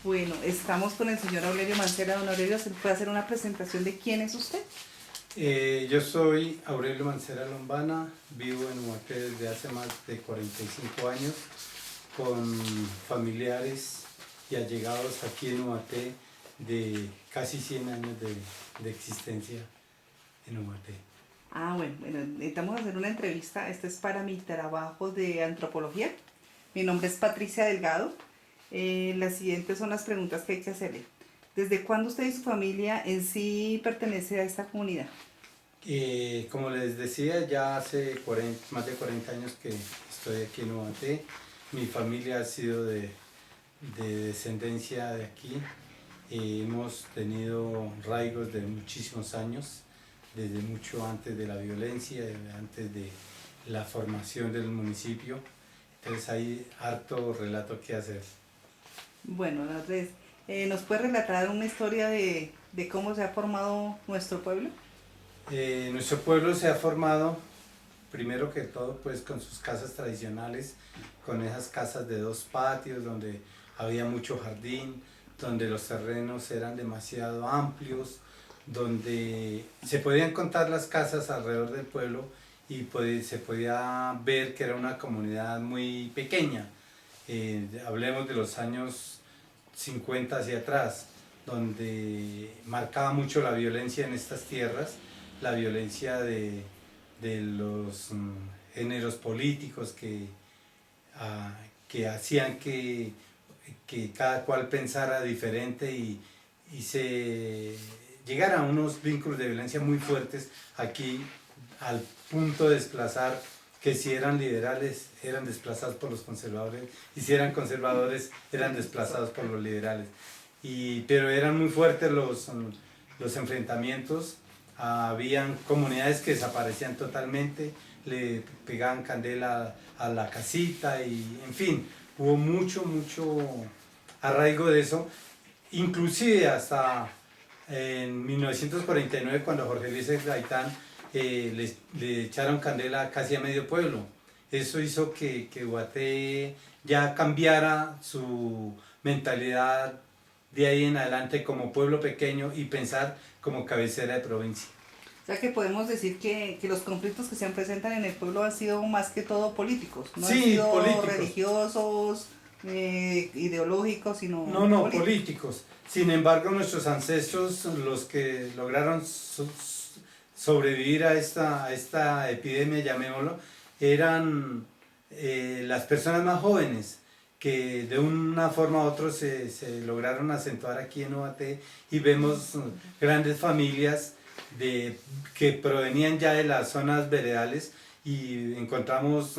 Bueno, estamos con el señor Aurelio Mancera. Don Aurelio, ¿se puede hacer una presentación de quién es usted? Yo soy Aurelio Mancera Lombana, vivo en Ubaté desde hace más de 45 años, con familiares y allegados aquí en Ubaté de casi 100 años de existencia en Ubaté. Bueno, necesitamos hacer una entrevista. Este es para mi trabajo de antropología. Mi nombre es Patricia Delgado. Las siguientes son las preguntas que hay que hacerle. ¿Desde cuándo usted y su familia en sí pertenece a esta comunidad? Como les decía, ya hace más de 40 años que estoy aquí en Ubaté. Mi familia ha sido de descendencia de aquí. Hemos tenido raigos de muchísimos años, desde mucho antes de la violencia, antes de la formación del municipio. Entonces hay harto relato que hacer. Bueno, entonces, ¿nos puede relatar una historia de cómo se ha formado nuestro pueblo? Nuestro pueblo se ha formado, primero que todo, pues con sus casas tradicionales, con esas casas de 2 patios, donde había mucho jardín, donde los terrenos eran demasiado amplios, donde se podían contar las casas alrededor del pueblo y se podía ver que era una comunidad muy pequeña. Hablemos de los años 50 hacia atrás, donde marcaba mucho la violencia en estas tierras, la violencia de los géneros políticos que hacían que cada cual pensara diferente y se llegara a unos vínculos de violencia muy fuertes aquí, al punto de desplazar que si eran liberales eran desplazados por los conservadores y si eran conservadores eran desplazados por los liberales. Pero eran muy fuertes los enfrentamientos. Habían comunidades que desaparecían totalmente, le pegaban candela a la casita y en fin, hubo mucho arraigo de eso, inclusive hasta en 1949 cuando Jorge Luis Gaitán le echaron candela casi a medio pueblo. Eso hizo que Ubaté ya cambiara su mentalidad de ahí en adelante como pueblo pequeño y pensar como cabecera de provincia. O sea que podemos decir que los conflictos que se presentan en el pueblo han sido más que todo políticos, no han Sí, sido políticos. religiosos, ideológicos, sino No, no, políticos. políticos. Sin embargo, nuestros ancestros, los que lograron sobrevivir a esta epidemia, llamémoslo, eran las personas más jóvenes que de una forma u otra se lograron acentuar aquí en Ubaté y vemos grandes familias que provenían ya de las zonas veredales y encontramos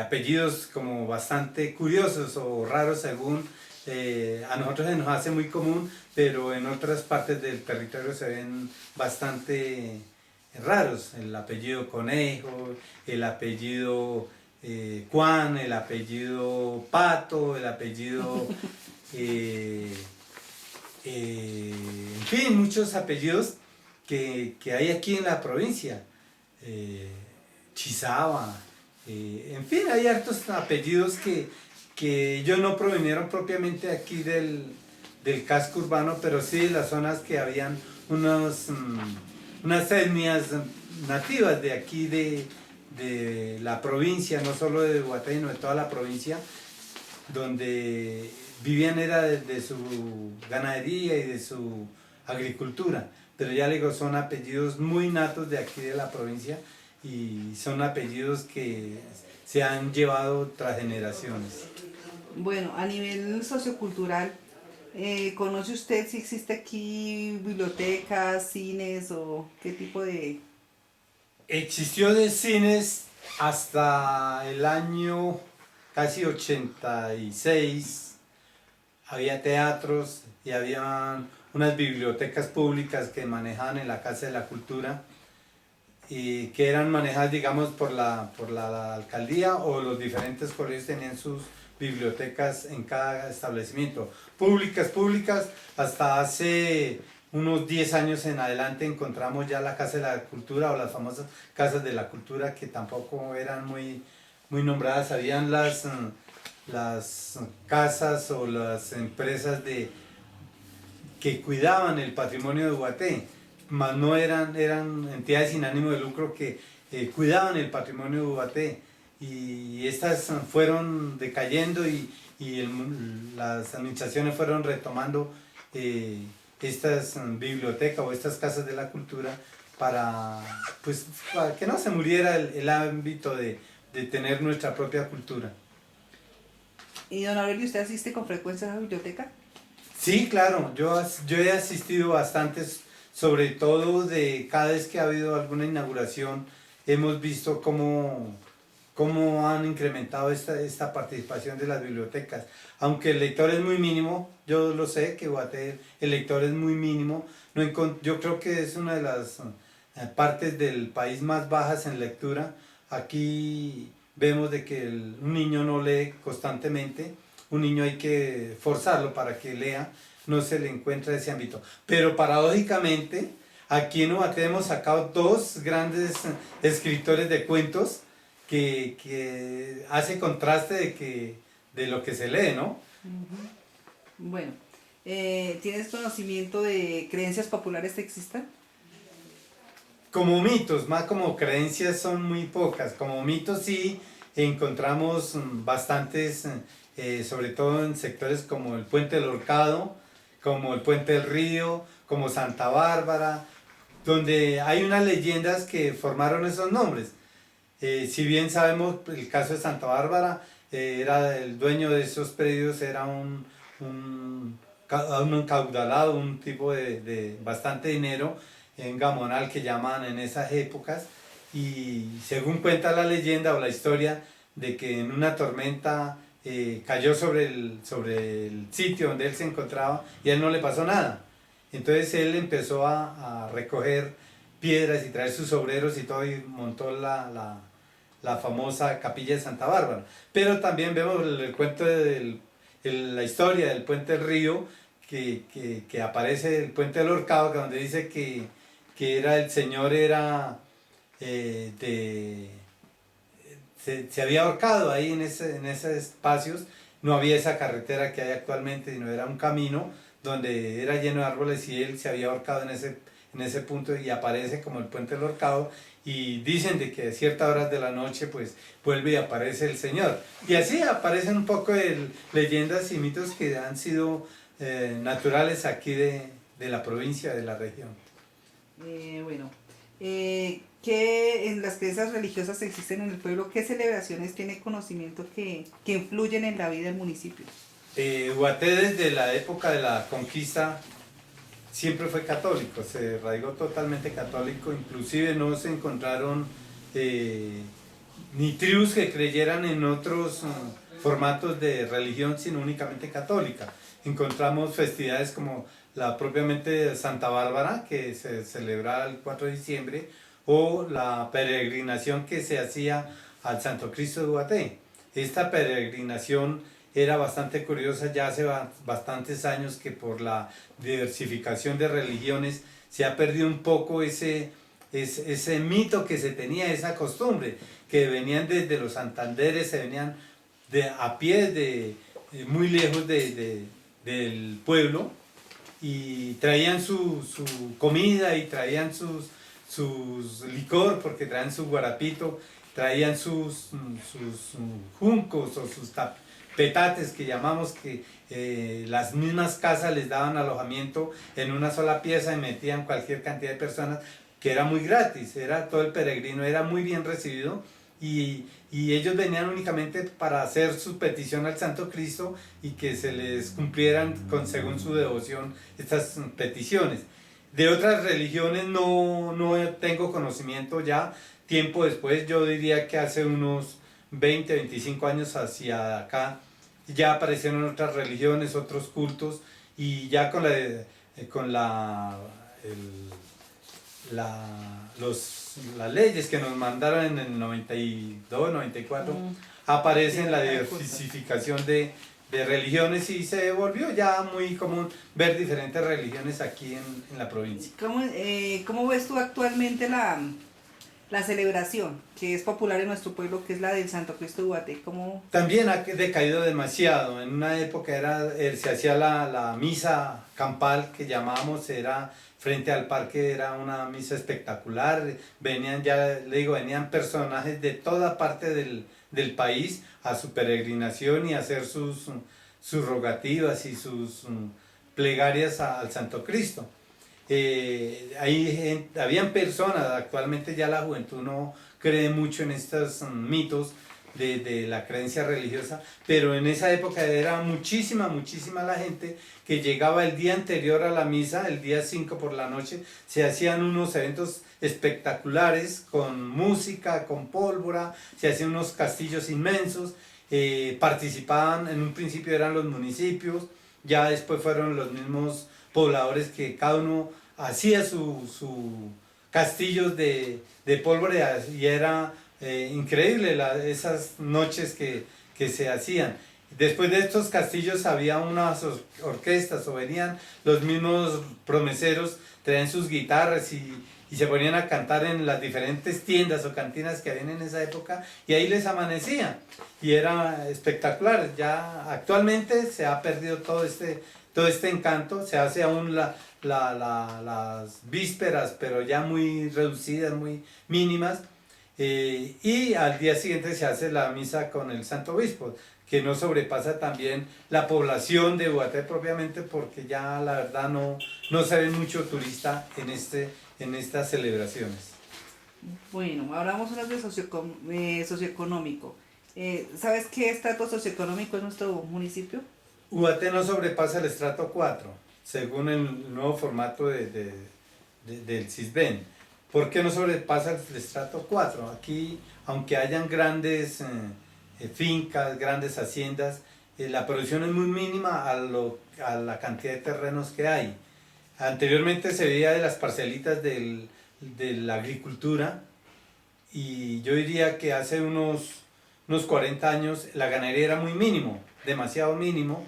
apellidos como bastante curiosos o raros según a nosotros se nos hace muy común, pero en otras partes del territorio se ven bastante raros. El apellido Conejo, el apellido Juan, el apellido Pato, el apellido eh, en fin, muchos apellidos que hay aquí en la provincia. Eh, Chizaba, en fin, hay hartos apellidos que ellos no provinieron propiamente aquí del casco urbano, pero sí de las zonas que habían unas etnias nativas de aquí de la provincia, no solo de Guatay, sino de toda la provincia, donde vivían era de su ganadería y de su agricultura, pero ya le digo, son apellidos muy natos de aquí de la provincia y son apellidos que se han llevado tras generaciones. Bueno, a nivel sociocultural, ¿conoce usted si existe aquí bibliotecas, cines o qué tipo de... Existió de cines hasta el año casi 86, había teatros y había unas bibliotecas públicas que manejaban en la Casa de la Cultura y que eran manejadas, digamos, por la alcaldía o los diferentes colegios tenían sus bibliotecas en cada establecimiento. Públicas, hasta hace unos 10 años en adelante encontramos ya la Casa de la Cultura o las famosas Casas de la Cultura que tampoco eran muy nombradas. Habían las casas o las empresas que cuidaban el patrimonio de Guaté, mas no eran entidades sin ánimo de lucro que cuidaban el patrimonio de Guaté, y estas fueron decayendo las administraciones fueron retomando estas bibliotecas o estas casas de la cultura pues, para que no se muriera el ámbito de tener nuestra propia cultura. ¿Y don Aurelio, usted asiste con frecuencia a la biblioteca? Sí, claro, yo he asistido bastantes, sobre todo de cada vez que ha habido alguna inauguración, hemos visto cómo han incrementado esta participación de las bibliotecas. Aunque el lector es muy mínimo, yo lo sé que Guaté el lector es muy mínimo, yo creo que es una de las partes del país más bajas en lectura. Aquí vemos de que un niño no lee constantemente, un niño hay que forzarlo para que lea, no se le encuentra ese ámbito. Pero paradójicamente, aquí en Guaté hemos sacado dos grandes escritores de cuentos que hace contraste de lo que se lee, ¿no? Bueno, ¿tienes conocimiento de creencias populares que existan? Como mitos, más como creencias son muy pocas. Como mitos sí encontramos bastantes, sobre todo en sectores como el Puente del Horcado, como el Puente del Río, como Santa Bárbara, donde hay unas leyendas que formaron esos nombres. Si bien sabemos el caso de Santa Bárbara, era el dueño de esos predios, era un encaudalado, un tipo de bastante dinero, en gamonal que llamaban en esas épocas, y según cuenta la leyenda o la historia de que en una tormenta cayó sobre el sitio donde él se encontraba y a él no le pasó nada. Entonces él empezó a recoger piedras y traer sus obreros y todo, y montó la famosa capilla de Santa Bárbara. Pero también vemos el cuento la historia del Puente del Río, que aparece el Puente del Horcado, donde dice que era el señor se había ahorcado ahí en esos espacios. No había esa carretera que hay actualmente, sino era un camino donde era lleno de árboles, y él se había ahorcado en ese punto, y aparece como el Puente del Horcado, y dicen de que a ciertas horas de la noche pues vuelve y aparece el Señor. Y así aparecen un poco de leyendas y mitos que han sido naturales aquí de la provincia, de la región. Bueno, ¿qué en las creencias religiosas que existen en el pueblo, qué celebraciones tiene conocimiento que influyen en la vida del municipio? Guaté desde la época de la conquista siempre fue católico, se arraigó totalmente católico, inclusive no se encontraron ni tribus que creyeran en otros formatos de religión, sino únicamente católica. Encontramos festividades como la propiamente Santa Bárbara, que se celebraba el 4 de diciembre, o la peregrinación que se hacía al Santo Cristo de Guaté. Esta peregrinación era bastante curiosa, ya hace bastantes años que por la diversificación de religiones se ha perdido un poco ese mito que se tenía, esa costumbre, que venían desde los Santanderes, se venían a pie muy lejos del pueblo, y traían su comida y traían sus licor, porque traían su guarapito, traían sus juncos o sus petates que llamamos, que las mismas casas les daban alojamiento en una sola pieza y metían cualquier cantidad de personas, que era muy gratis, todo el peregrino era muy bien recibido, y ellos venían únicamente para hacer su petición al Santo Cristo y que se les cumplieran según su devoción estas peticiones. De otras religiones no tengo conocimiento ya. Tiempo después, yo diría que hace unos 20, 25 años hacia acá, ya aparecieron otras religiones, otros cultos, y ya con las leyes que nos mandaron en el 92, 94, aparecen la diversificación de religiones, y se volvió ya muy común ver diferentes religiones aquí en la provincia. ¿Cómo ves tú actualmente La celebración, que es popular en nuestro pueblo, que es la del Santo Cristo de Ubaté, ¿cómo? También ha decaído demasiado. En una época se hacía la misa campal que llamábamos, era frente al parque, era una misa espectacular. Venían, ya le digo, venían personajes de toda parte del país a su peregrinación y a hacer sus rogativas y sus plegarias al Santo Cristo. Habían personas, actualmente ya la juventud no cree mucho en estos mitos de la creencia religiosa, pero en esa época era muchísima la gente que llegaba el día anterior a la misa, el día 5 por la noche, se hacían unos eventos espectaculares con música, con pólvora, se hacían unos castillos inmensos, participaban, en un principio eran los municipios, ya después fueron los mismos pobladores que cada uno hacía su castillos de pólvora y era increíble esas noches que se hacían. Después de estos castillos había unas orquestas o venían los mismos promeseros, traían sus guitarras y se ponían a cantar en las diferentes tiendas o cantinas que habían en esa época y ahí les amanecía y era espectacular. Ya actualmente se ha perdido todo este encanto, se hace aún las vísperas, pero ya muy reducidas, muy mínimas, y al día siguiente se hace la misa con el Santo Obispo, que no sobrepasa también la población de Ubaté propiamente, porque ya la verdad no se ve mucho turista en estas celebraciones. Bueno, hablamos unas de socioeconómico. ¿Sabes qué estrato socioeconómico es nuestro municipio? Ubaté no sobrepasa el estrato 4, según el nuevo formato del CISBEN. ¿Por qué no sobrepasa el estrato 4? Aquí, aunque hayan grandes fincas, grandes haciendas, la producción es muy mínima a la cantidad de terrenos que hay. Anteriormente se veía de las parcelitas de la agricultura y yo diría que hace unos 40 años la ganadería era muy mínimo, demasiado mínimo.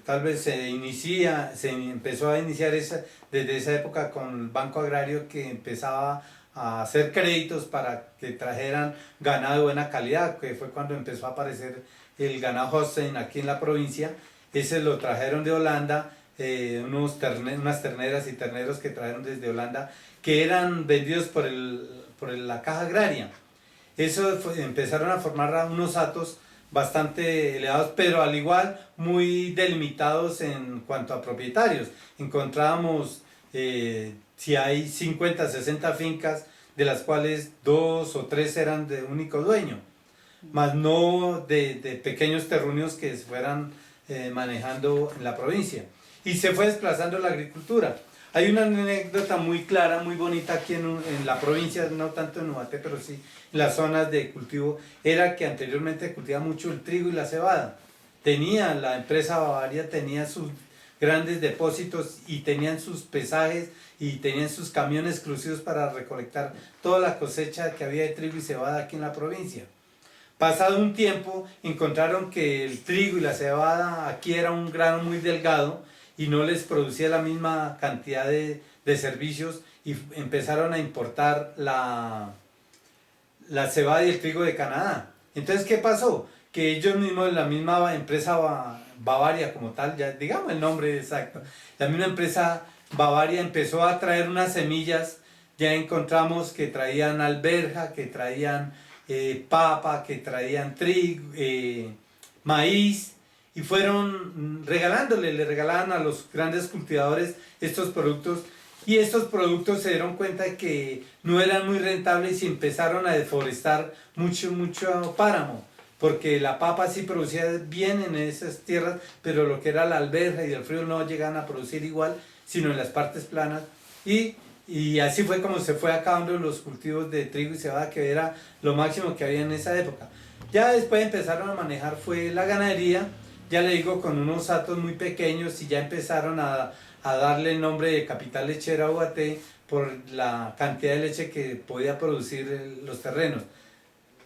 Tal vez se empezó a iniciar desde esa época con el Banco Agrario, que empezaba a hacer créditos para que trajeran ganado de buena calidad, que fue cuando empezó a aparecer el ganado Holstein aquí en la provincia. Ese lo trajeron de Holanda, unas terneras y terneros que trajeron desde Holanda, que eran vendidos por la caja agraria. Empezaron a formar unos hatos bastante elevados, pero al igual muy delimitados en cuanto a propietarios. Encontrábamos, si hay 50, 60 fincas, de las cuales 2 o 3 eran de único dueño, más no de pequeños terruños que se fueran manejando en la provincia. Y se fue desplazando la agricultura. Hay una anécdota muy clara, muy bonita aquí en la provincia, no tanto en Ubaté, pero sí en las zonas de cultivo, era que anteriormente cultivaba mucho el trigo y la cebada. La empresa Bavaria tenía sus grandes depósitos y tenían sus pesajes y tenían sus camiones exclusivos para recolectar toda la cosecha que había de trigo y cebada aquí en la provincia. Pasado un tiempo encontraron que el trigo y la cebada aquí era un grano muy delgado y no les producía la misma cantidad de servicios y empezaron a importar la cebada y el trigo de Canadá. Entonces, ¿qué pasó? Que ellos mismos, la misma empresa Bavaria como tal, ya digamos el nombre exacto, la misma empresa Bavaria empezó a traer unas semillas, ya encontramos que traían alberja, que traían papa, que traían trigo, maíz, y fueron le regalaban a los grandes cultivadores estos productos, y estos productos se dieron cuenta de que no eran muy rentables y empezaron a deforestar mucho páramo, porque la papa sí producía bien en esas tierras, pero lo que era la alberja y el frío no llegaban a producir igual, sino en las partes planas, y así fue como se fue acabando los cultivos de trigo y cebada, que era lo máximo que había en esa época. Ya después empezaron a manejar fue la ganadería, ya le digo, con unos hatos muy pequeños, y ya empezaron a darle el nombre de capital lechera a Ubaté por la cantidad de leche que podía producir los terrenos.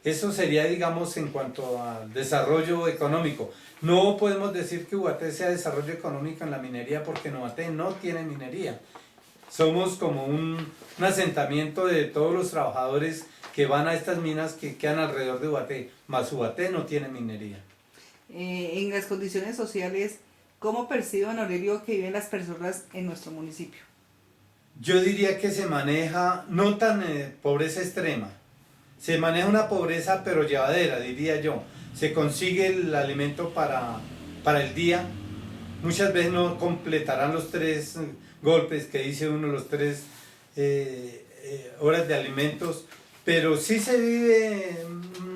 Eso sería, digamos, en cuanto al desarrollo económico. No podemos decir que Ubaté sea desarrollo económico en la minería, porque Ubaté no tiene minería. somos como un asentamiento de todos los trabajadores que van a estas minas que quedan alrededor de Ubaté, más Ubaté no tiene minería. En las condiciones sociales, ¿cómo percibe don Aurelio que viven las personas en nuestro municipio? Yo diría que se maneja no tan pobreza extrema, se maneja una pobreza pero llevadera, diría yo. Se consigue el alimento para el día, muchas veces no completarán los 3 golpes que dice uno, los 3 horas de alimentos, pero sí se vive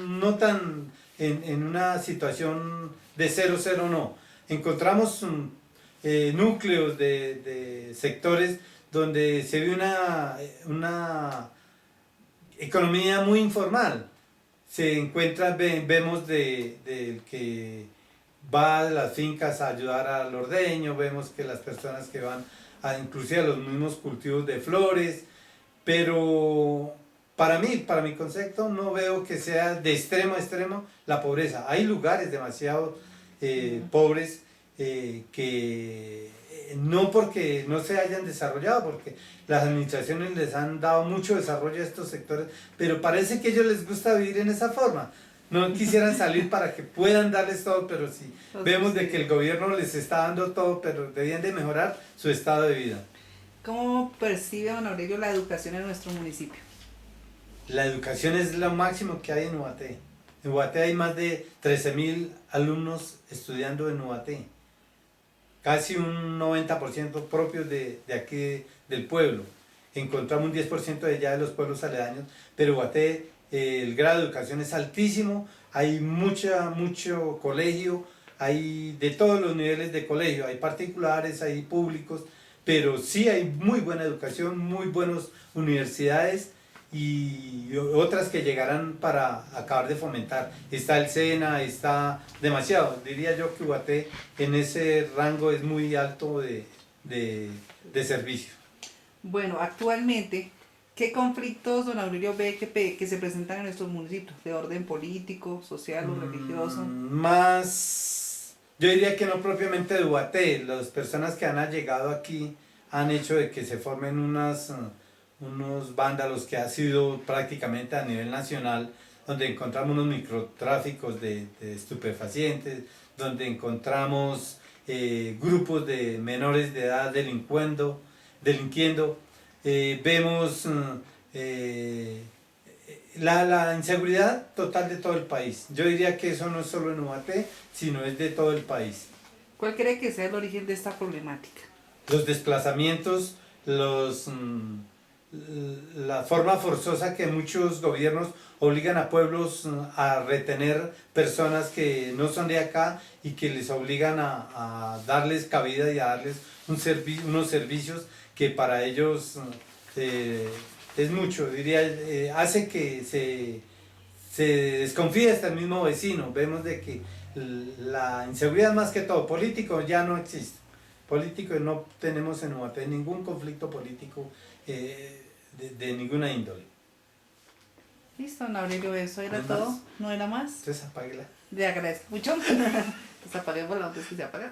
no tan en una situación de 0-0, no. Encontramos núcleos de sectores donde se ve una economía muy informal. Se encuentra, vemos de que va a las fincas a ayudar al ordeño, vemos que las personas que van inclusive a los mismos cultivos de flores, pero para mi concepto, no veo que sea de extremo a extremo la pobreza. Hay lugares demasiado pobres que no porque no se hayan desarrollado, porque las administraciones les han dado mucho desarrollo a estos sectores, pero parece que a ellos les gusta vivir en esa forma. No quisieran salir para que puedan darles todo, pero sí vemos de que el gobierno les está dando todo, pero debían de mejorar su estado de vida. ¿Cómo percibe don Aurelio la educación en nuestro municipio? La educación es lo máximo que hay en Ubaté. En Ubaté hay más de 13.000 alumnos estudiando en Ubaté. Casi un 90% propios de aquí del pueblo. Encontramos un 10% de allá de los pueblos aledaños, pero Ubaté el grado de educación es altísimo, hay mucho colegio, hay de todos los niveles de colegio, hay particulares, hay públicos, pero sí hay muy buena educación, muy buenas universidades y otras que llegarán para acabar de fomentar. Está el SENA, está demasiado, diría yo que Ubaté en ese rango es muy alto de servicio. Bueno, actualmente, ¿qué conflictos don Aurelio ve que se presentan en nuestros municipios? ¿De orden político, social o religioso? Más, yo diría que no propiamente de Ubaté. Las personas que han llegado aquí han hecho de que se formen unos vándalos que ha sido prácticamente a nivel nacional, donde encontramos unos microtráficos de estupefacientes, donde encontramos grupos de menores de edad delinquiendo. Vemos la inseguridad total de todo el país. Yo diría que eso no es solo en Ubaté, sino es de todo el país. ¿Cuál cree que sea el origen de esta problemática? Los desplazamientos, la forma forzosa que muchos gobiernos obligan a pueblos a retener personas que no son de acá y que les obligan a darles cabida y a darles unos servicios que para ellos es mucho, diría, hace que se desconfíe hasta el mismo vecino. Vemos de que la inseguridad más que todo, político ya no existe. Político no tenemos en Ubaté ningún conflicto político de ninguna índole. Listo, don Aurelio, eso era ¿No es todo, más? ¿no era más? Entonces apáguela. Le agradezco mucho. Pues apaguemos la antes que se apague.